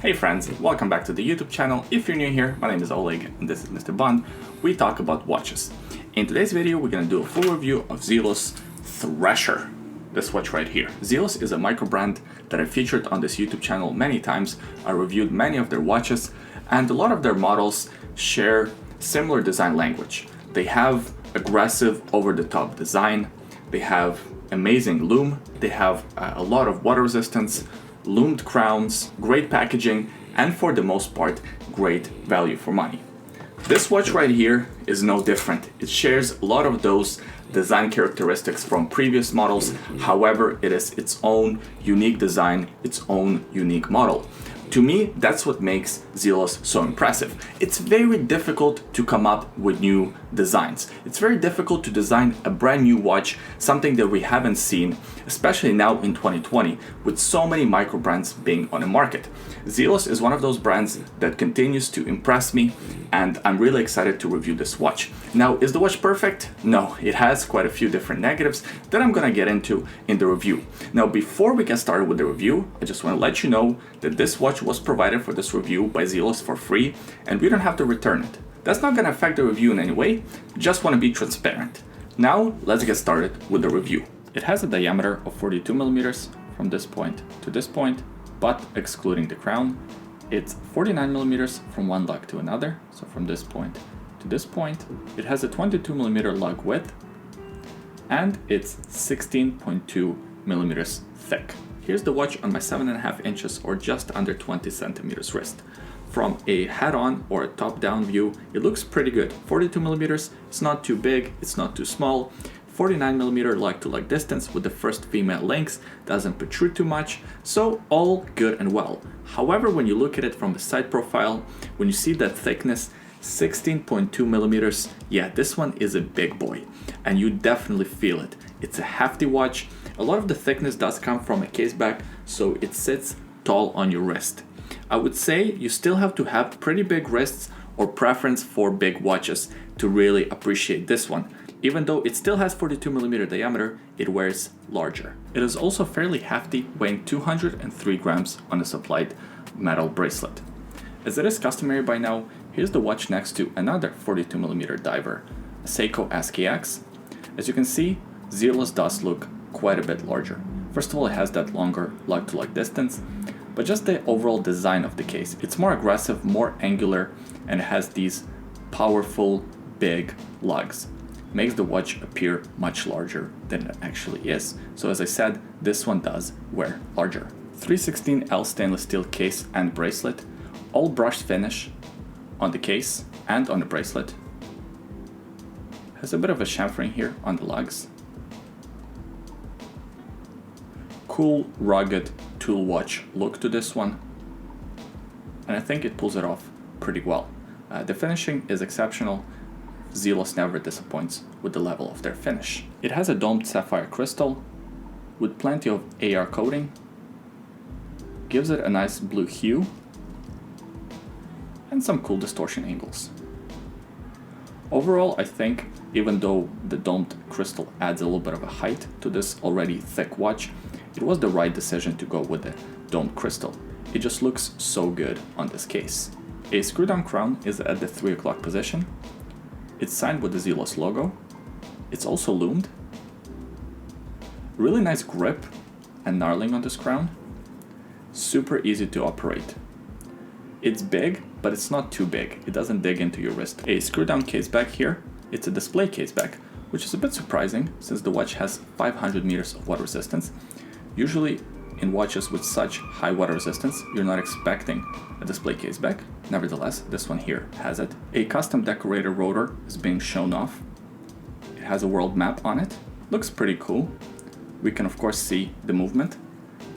Hey friends, welcome back to the YouTube channel. If you're new here, my name is Oleg and this is Mr. Bond. We talk about watches. In today's video, we're going to do a full review of Zelos Thresher, this watch right here. Zelos is a micro brand that I featured on this YouTube channel many times. I reviewed many of their watches and a lot of their models share similar design language. They have aggressive over-the-top design, they have amazing lume, they have a lot of water resistance, loomed crowns, great packaging, and for the most part, great value for money. This watch right here is no different. It shares a lot of those design characteristics from previous models. However, it is its own unique design, its own unique model. To me, that's what makes Zelos so impressive. It's very difficult to come up with new designs. It's very difficult to design a brand new watch, something that we haven't seen, especially now in 2020, with so many micro brands being on the market. Zelos is one of those brands that continues to impress me, and I'm really excited to review this watch. Now, is the watch perfect? No, it has quite a few different negatives that I'm gonna get into in the review. Now, before we get started with the review, I just wanna let you know that this watch was provided for this review by Zelos for free, and we don't have to return it. That's not gonna affect the review in any way, just wanna be transparent. Now, let's get started with the review. It has a diameter of 42 millimeters from this point to this point, but excluding the crown, it's 49 millimeters from one lug to another, so from this point to this point. It has a 22 millimeter lug width, and it's 16.2 millimeters thick. Here's the watch on my 7.5 inches or just under 20 centimeters wrist. From a head-on or a top-down view, it looks pretty good. 42 millimeters, it's not too big, it's not too small. 49 millimeter lug-to-lug distance with the first female links, doesn't protrude too much, so all good and well. However, when you look at it from the side profile, when you see that thickness, 16.2 millimeters, yeah, this one is a big boy, and you definitely feel it. It's a hefty watch. A lot of the thickness does come from a case back, so it sits tall on your wrist. I would say you still have to have pretty big wrists or preference for big watches to really appreciate this one. Even though it still has 42 millimeter diameter, it wears larger. It is also fairly hefty, weighing 203 grams on a supplied metal bracelet. As it is customary by now, here's the watch next to another 42 millimeter diver, a Seiko SKX. As you can see, Zelos does look quite a bit larger. First of all, it has that longer lug-to-lug distance, but just the overall design of the case. It's more aggressive, more angular, and it has these powerful, big lugs. Makes the watch appear much larger than it actually is. So as I said, this one does wear larger. 316L stainless steel case and bracelet, all brushed finish on the case and on the bracelet. Has a bit of a chamfering here on the lugs. Cool, rugged tool watch look to this one, and I think it pulls it off pretty well. The finishing is exceptional. Zelos never disappoints with the level of their finish. It has a domed sapphire crystal with plenty of AR coating, gives it a nice blue hue, and some cool distortion angles. Overall, I think even though the domed crystal adds a little bit of a height to this already thick watch, it was the right decision to go with the domed crystal. It just looks so good on this case. A screw down crown is at the 3 o'clock position. It's signed with the Zelos logo. It's also loomed. Really nice grip and knurling on this crown. Super easy to operate. It's big, but it's not too big. It doesn't dig into your wrist. A screw down case back here. It's a display case back, which is a bit surprising since the watch has 500 meters of water resistance. Usually in watches with such high water resistance, you're not expecting a display case back. Nevertheless, this one here has it. A custom decorator rotor is being shown off. It has a world map on it. Looks pretty cool. We can of course see the movement.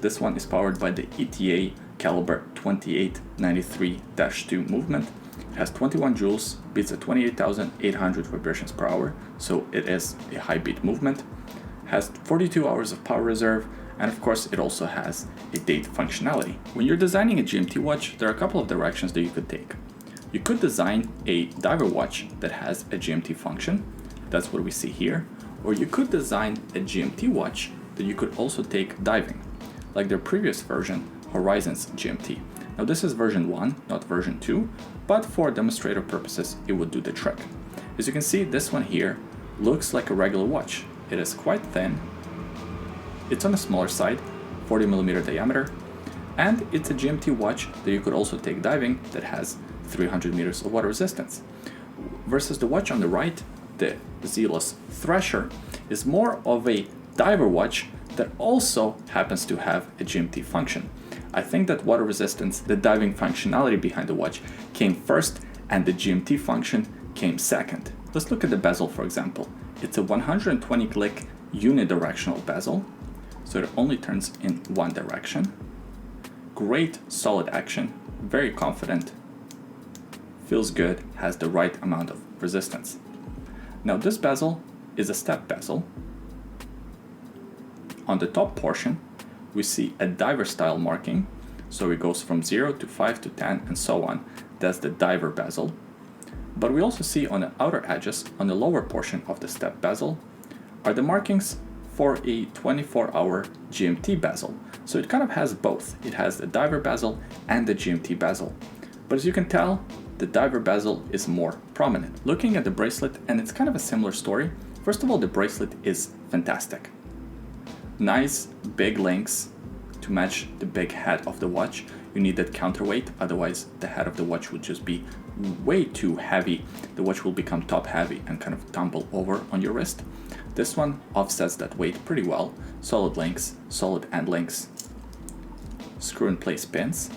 This one is powered by the ETA caliber 2893-2 movement. It has 21 joules, beats at 28,800 vibrations per hour, so it is a high beat movement. Has 42 hours of power reserve, and of course it also has a date functionality. When you're designing a GMT watch, there are a couple of directions that you could take. You could design a diver watch that has a GMT function, that's what we see here, or you could design a GMT watch that you could also take diving, like their previous version, Horizon's GMT. Now this is version 1, not version 2, but for demonstrator purposes it would do the trick. As you can see, this one here looks like a regular watch. It is quite thin, it's on the smaller side, 40mm diameter, and it's a GMT watch that you could also take diving that has 300 meters of water resistance. Versus the watch on the right, the Zelos Thresher, is more of a diver watch that also happens to have a GMT function. I think that water resistance, the diving functionality behind the watch, came first and the GMT function came second. Let's look at the bezel, for example. It's a 120 click unidirectional bezel, so it only turns in one direction. Great solid action, very confident, feels good, has the right amount of resistance. Now this bezel is a step bezel. On the top portion, we see a diver style marking, so it goes from 0 to 5 to 10 and so on. That's the diver bezel. But we also see on the outer edges, on the lower portion of the step bezel, are the markings for a 24-hour GMT bezel. So it kind of has both. It has the diver bezel and the GMT bezel. But as you can tell, the diver bezel is more prominent. Looking at the bracelet, and it's kind of a similar story. First of all, the bracelet is fantastic. Nice big links to match the big head of the watch. You need that counterweight, otherwise the head of the watch would just be way too heavy. The watch will become top heavy and kind of tumble over on your wrist. This one offsets that weight pretty well. Solid links, solid end links, screw in place pins.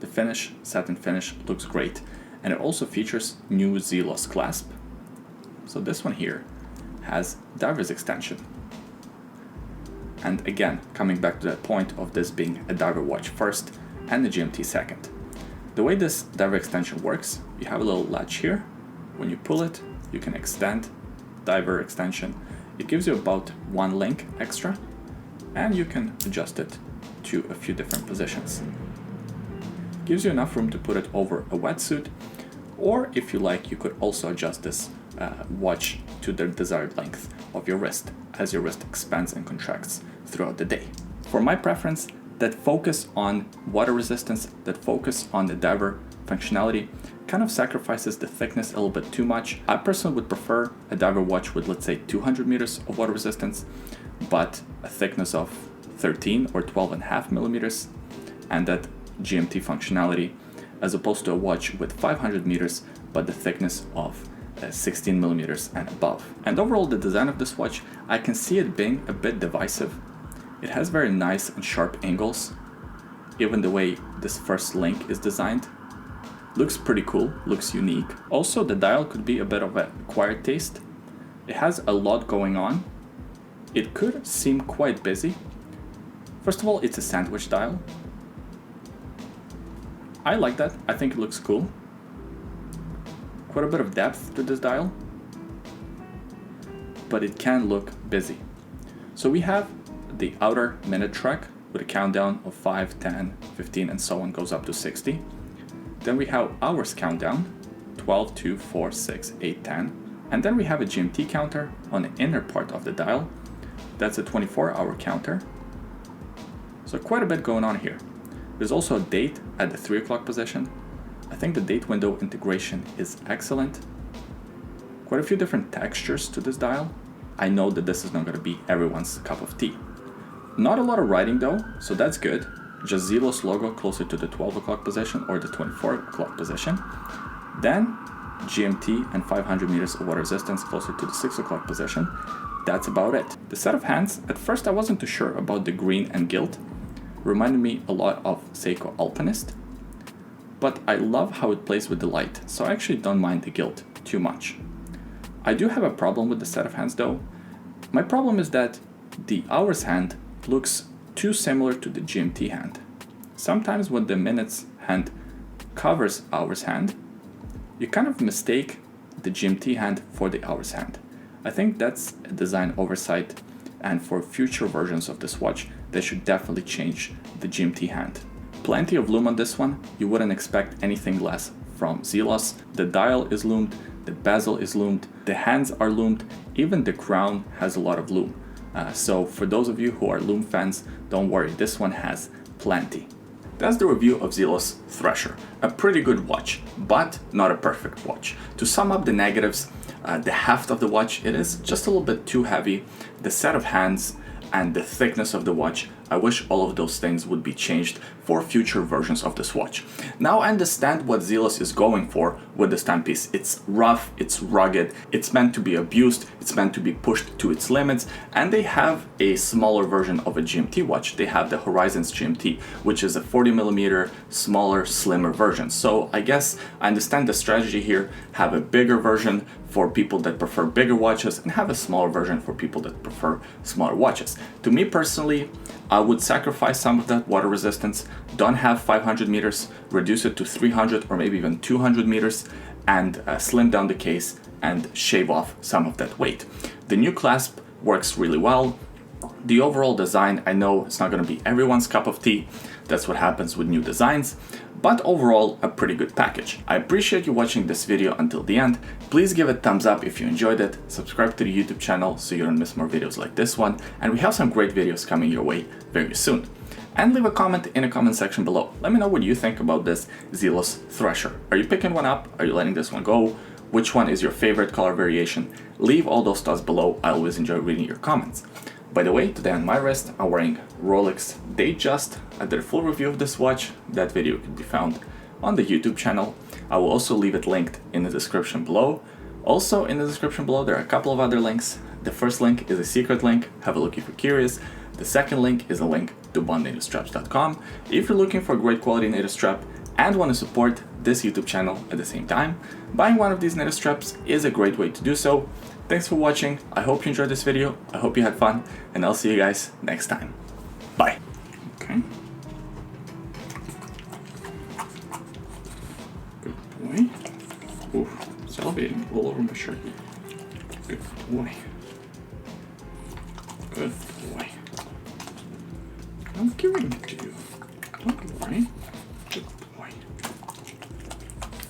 The finish, satin finish, looks great. And it also features new Zelos clasp. So this one here has diver's extension. And again, coming back to that point of this being a diver watch first and the GMT second. The way this diver extension works, you have a little latch here. When you pull it, you can extend diver extension. It gives you about one link extra, and you can adjust it to a few different positions. Gives you enough room to put it over a wetsuit, or if you like, you could also adjust this watch to the desired length of your wrist as your wrist expands and contracts throughout the day. For my preference, that focus on water resistance, that focus on the diver functionality kind of sacrifices the thickness a little bit too much. I personally would prefer a diver watch with, let's say, 200 meters of water resistance, but a thickness of 13 or 12.5 millimeters, and that GMT functionality, as opposed to a watch with 500 meters, but the thickness of 16 millimeters and above. And overall, the design of this watch, I can see it being a bit divisive. It has very nice and sharp angles. Even the way this first link is designed looks pretty cool, looks unique. Also, the dial could be a bit of an acquired taste. It has a lot going on. It could seem quite busy. First of all, it's a sandwich dial. I like that. I think it looks cool. Quite a bit of depth to this dial, but it can look busy. So we have the outer minute track with a countdown of 5, 10, 15, and so on, goes up to 60. Then we have hours countdown, 12, 2, 4, 6, 8, 10. And then we have a GMT counter on the inner part of the dial. That's a 24-hour counter. So quite a bit going on here. There's also a date at the 3 o'clock position. I think the date window integration is excellent. Quite a few different textures to this dial. I know that this is not going to be everyone's cup of tea. Not a lot of writing though, so that's good. Just Zelos logo closer to the 12 o'clock position or the 24 o'clock position. Then GMT and 500 meters of water resistance closer to the 6 o'clock position. That's about it. The set of hands, at first I wasn't too sure about the green and gilt. Reminded me a lot of Seiko Alpinist. But I love how it plays with the light, so I actually don't mind the gilt too much. I do have a problem with the set of hands though. My problem is that the hours hand looks too similar to the GMT hand. Sometimes when the minutes hand covers hours hand, you kind of mistake the GMT hand for the hours hand. I think that's a design oversight, and for future versions of this watch, they should definitely change the GMT hand. Plenty of lume on this one. You wouldn't expect anything less from Zelos. The dial is loomed, the bezel is loomed, the hands are loomed, even the crown has a lot of lume. So for those of you who are lume fans, don't worry, this one has plenty. That's the review of Zelos Thresher. A pretty good watch, but not a perfect watch. To sum up the negatives, the heft of the watch, it is just a little bit too heavy. The set of hands and the thickness of the watch, I wish all of those things would be changed for future versions of this watch. Now I understand what Zelos is going for with this timepiece. It's rough, it's rugged, it's meant to be abused, it's meant to be pushed to its limits, and they have a smaller version of a GMT watch. They have the Horizons GMT, which is a 40mm smaller, slimmer version. So I guess I understand the strategy here, have a bigger version for people that prefer bigger watches and have a smaller version for people that prefer smaller watches. To me personally, I would sacrifice some of that water resistance, don't have 500 meters, reduce it to 300 or maybe even 200 meters, and slim down the case and shave off some of that weight. The new clasp works really well. The overall design, I know it's not going to be everyone's cup of tea. That's what happens with new designs. But overall, a pretty good package. I appreciate you watching this video until the end. Please give it a thumbs up if you enjoyed it. Subscribe to the YouTube channel so you don't miss more videos like this one. And we have some great videos coming your way very soon. And leave a comment in the comment section below. Let me know what you think about this Zelos Thresher. Are you picking one up? Are you letting this one go? Which one is your favorite color variation? Leave all those thoughts below. I always enjoy reading your comments. By the way, today on my wrist, I'm wearing Rolex Datejust. I did a full review of this watch. That video can be found on the YouTube channel. I will also leave it linked in the description below. Also in the description below, there are a couple of other links. The first link is a secret link. Have a look if you're curious. The second link is a link to bondnativestraps.com. If you're looking for a great quality native strap and want to support this YouTube channel at the same time, buying one of these native straps is a great way to do so. Thanks for watching. I hope you enjoyed this video. I hope you had fun, and I'll see you guys next time. Bye. Okay. Good boy. Oof, salivating all over my shirt. Good boy. Good boy. I'm giving it to you. Don't worry.